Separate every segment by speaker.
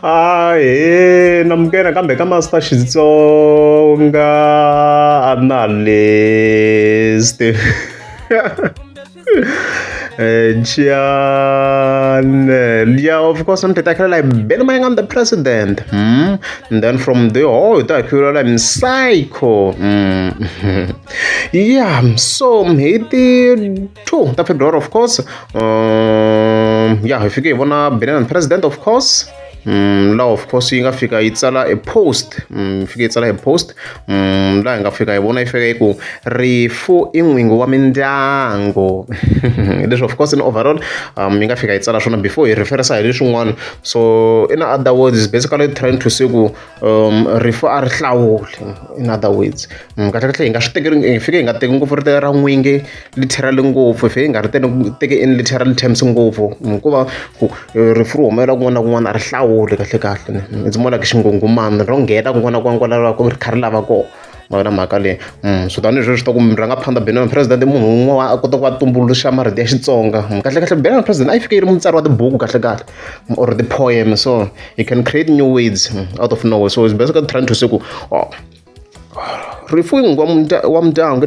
Speaker 1: namukela kambe ka Master Xitsonga analyst. Yeah, of course, I'm like Benjamin, I'm the president. And then from there, I'm psycho. Yeah, so it 2 February, of course. Yeah, if you wanna be president, of course. La of course yi nga fika yi tsala a post fika yi tsala a post la yi nga fika yi vona yi fika yi ku rifu i n'wingi wa mindyangu leswi of course in overall yi nga fika yi tsala swona before yi referisa hi leswin'wana. So in other words is basically trying to say ku rifu a ri hlawuli. In other words kahlekahle hi nga swi tekeli hi fike hi nga teki ngopfu rito ra n'wingi literally ngopfu hi fike hi nga ri teki in literal terms ngopfu hikuva ku rifu ri humelela kun'wana na kun'wana a ri hlawuli kahle kahle. It's more like xingungumana ro nghena kun'wana na kun'wana ku ri kha ri lava kona mavona mhaka leyi. So tanihileswi swi ta ku murhangaphandla Benjamin president i munhu un'we a kota ku va tumbuluxa marito ya Xitsonga kahle kahle. Benjamin president a yi fike yi ri mutsari wa tibuku kahle kahle or the poem, so you can create new words out of nowhere. So it's basically trying to say ku rifu wa mindyangu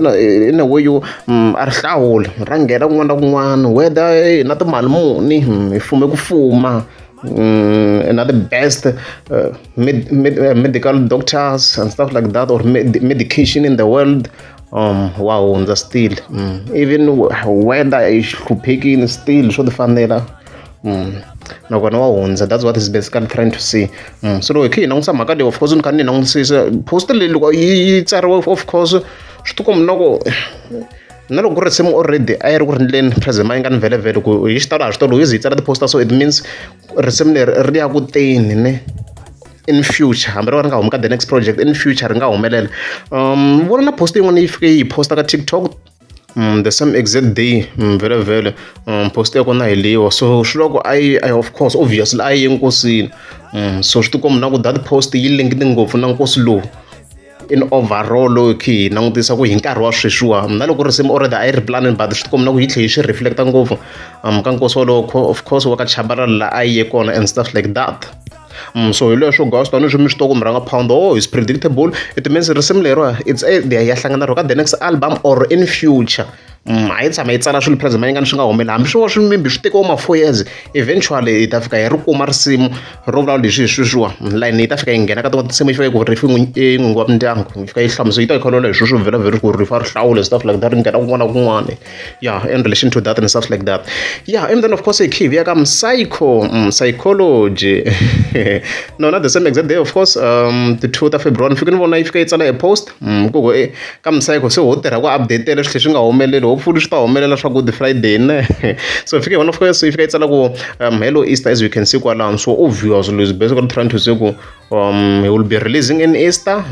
Speaker 1: in a way yo a ri hlawuli ra nghena kun'wana na kun'wana whether na timali muni hi fume ku fuma. Another best medical doctors and stuff like that, or medication in the world. Wow, the still even whether is hluphekile still swo ti fanela nakona wa hundza. That's what is basically trying to say. So loko hi kha hi langutisa mhaka leyi, of course ni kha ni langutisisa post leyi loko yi tsariwe, of course swi tikomba na loko ku ri risimu already a yi ri ku ri ndleni president ma yi nga ni vhelevhele ku hi xitalo a swi tolo hi zi hi tsala tiposta. So it means risimu leri ri ya ku teni ne in future hambi ri va ri nga humi ka the next project in future ri nga humelela. Vona na post yin'wana yi fike yi posta ka TikTok the same exact day vhelevhele post ya kona hi leyiwa. So swi loko I of course obviously a yi ye nkosini. So swi tikomba na ku that post yi linkini ngopfu na nkosi lowu in overall kha hi langutisa ku hi nkarhi wa sweswiwa na loko risimu already a yi ri planning but swi tikomba na ku yi tlhe yi swi reflecta ngopfu ka nkosi wolowo of course wa ka Chabalala la a yi ye kona and stuff like that. So hi leswo guys tanihileswi mi swi tiva ku murhangaphandla is predictable. It means risimu leriwa it's either ya hlangana ro ka the next album or in future. A yi tshama yi tsala swilo president yi nga ni swi nga humelela hambi swi wa swi maybe swi tekiwa ma 4 years eventually hi ta fika hi ri kuma risimu ro vulavula leswi hi sweswiwa line yi ta fika yi nghena ka tin'wana tinsimu yi fika yi ku rifu i n'wingi wa mindyangu yi fika yi hlamusela yi ta yi kholola hi sweswo vhelevhele ku rifu a ri hlawule stuff like that ri nghena kun'wana na kun'wana yeah in relation to that and stuff like that. Yeah, and then of course hi kha hi vuya ka psychology no not the same exact day of course the 2 February ni fike ni vona yi fika yi tsala a post ku ka psycho se ho tirha ku updatela swilo leswi nga humeleli. Hopefully swi ta humelela swa Good Friday ne. So if you one of course if you tsala ku hello Easter, as you can see kwalano. So obviously is basically trying to say ku he will be releasing in Easter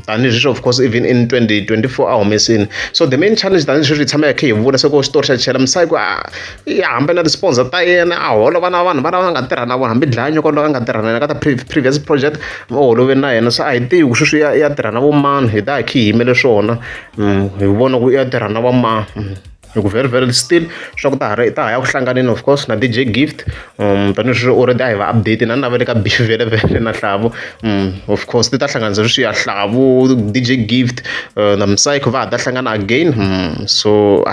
Speaker 1: tanihileswi of course even in 2024 a humesini. So the main challenge tanihileswi hi tshama hi kha hi vula se ku xitori xa chela Msako ya hambi na ti-sponsor ta yena a holova na vanhu va nga tirha na vona hambi dlaya nyoko loyi a nga tirha na yena ka ta previous project va holoveni na yena. So a hi tivi ku sweswi ya tirha na vo mani hi ta hi kha hi yimele swona hi vona ku ya tirha na va mani hi ku very still swa ku ta ha ya ku hlanganeni of course na DJ Gift tanihileswi already a hi va update na navele ka beef vhelevhele na Hlavu of course ti ta hlanganisa sweswi ya Hlavu DJ Gift na Msako va ha ta hlangana again. So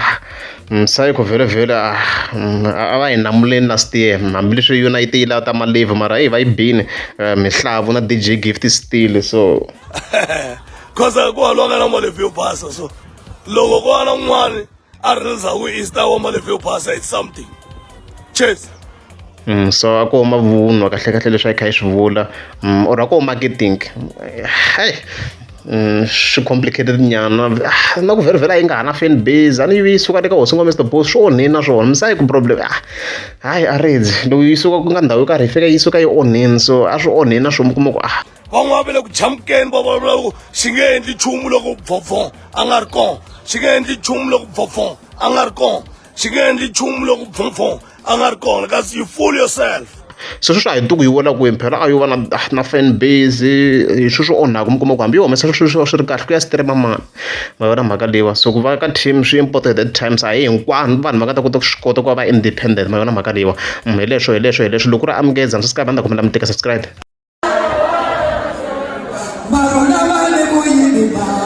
Speaker 1: Msako vhelevhele a va hi namuleni last year hambileswi United yi lava ta malevhi mara hi va yi bini Mihlavu na DJ Gift still. So
Speaker 2: cause ku halwa na malevhi yo basa so loko ku na un'wana a risa ku Easter wa malevhi yo basa it's something. Cheers.
Speaker 1: So a ko huma vunwa kahle kahle leswi a kha hi swi vula or a ko marketing swi complicated nyana na ku vhelevhele a yi nga ha na fan base a ni yi suka le ka Hosi Mr Boss swo onheni na swona Msako problem hayi a redzi loko yi suka ku nga ndhawu yo karhi yi fika yi suka yi onheni. So a swi onheni na swona mi kuma ku
Speaker 2: van'wana va le ku chamukeni va vulavula ku xi nge endli nchumu loko vhofo a nga ri kona, xi nge endli nchumu loko vhofo a nga ri kona, xi nge endli nchumu loko vhofo a nga ri kona kasi you fool yourself.
Speaker 1: se sweswo a hi tiku yi wela kwini phela a yo va na fan base hi swilo swo onhaka mi kuma ku hambi yo humesa swilo swi ri kahle ku ya streama mani ma vona mhaka leyiwa so ku va ka team swi important at times a hi hinkwanu vanhu va nga ta kota ku swi kota ku va va independent ma vona mhaka leyiwa hi leswo loko ku ri amukeza mi subscribe a ni ta kombela mi teka subscribe
Speaker 3: Marona vale kuyini ba